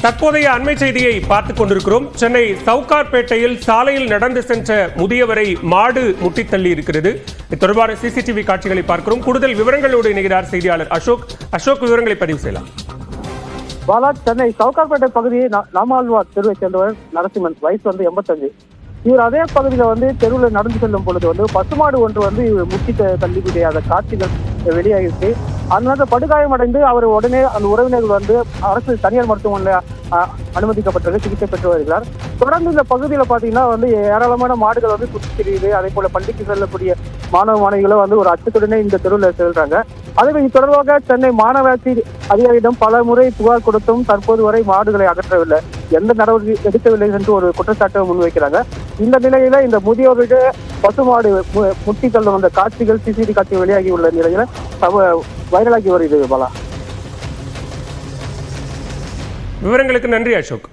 தற்போதைய அண்மை செய்தியை பார்த்துக் கொண்டிருக்கிறோம். சென்னை சவுகார்பேட்டையில் சாலையில் நடந்து சென்ற முதியவரை மாடு முட்டி தள்ளி இருக்கிறது. இது தொடர்பான சிசிடிவி காட்சிகளை பார்க்கிறோம். கூடுதல் விவரங்களோடு இணைகிறார் செய்தியாளர் அசோக். அசோக், விவரங்களை பதிவு செய்யலாம். பாலா, சென்னை சவுகார்பேட்டை பகுதியை நாமாழ்வார் தெருவை சேர்ந்தவர் நரசிம்மன், வயசு 85. இவர் அதே பகுதியில தெருவில் நடந்து செல்லும் பொழுது பசுமாடு ஒன்று முட்டி தள்ளிக்கூடிய அந்த காட்சிகள் வெளியாகிருக்கு. அதனால படுகாயமடைந்து அவர் உடனே அந்த உறவினர்கள் அரசு தனியார் மருத்துவமனையில் அனுமதிக்கப்பட்டது, சிகிச்சை பெற்று வருகிறார். தொடர்ந்து இந்த பகுதியில் பார்த்தீங்கன்னா ஏராளமான மாடுகள் சுற்றி திரியுது. அதே போல பள்ளிக்கு செல்லக்கூடிய மாணவ மாணவிகளும் ஒரு அச்சத்துடனே இந்த தெருவில் செல்றாங்க. அதே இது தொடர்பாக சென்னை மாநகராட்சி அதிகாரியிடம் பல முறை புகார் கொடுத்தும் தற்போது வரை மாடுகளை அகற்றவில்லை, எந்த நடவடிக்கை எடுக்கவில்லை என்று ஒரு குற்றச்சாட்டை முன்வைக்கிறாங்க. இந்த நிலையில இந்த முதியோருடைய பசுமாடு முட்டி தள்ளும் அந்த காட்சிகள் சிசிடிவி காட்சிகள் வெளியாகி உள்ள நிலையில வைரலாகி வருகிறது. பாலா, விவரங்களுக்கு நன்றி அசோக்.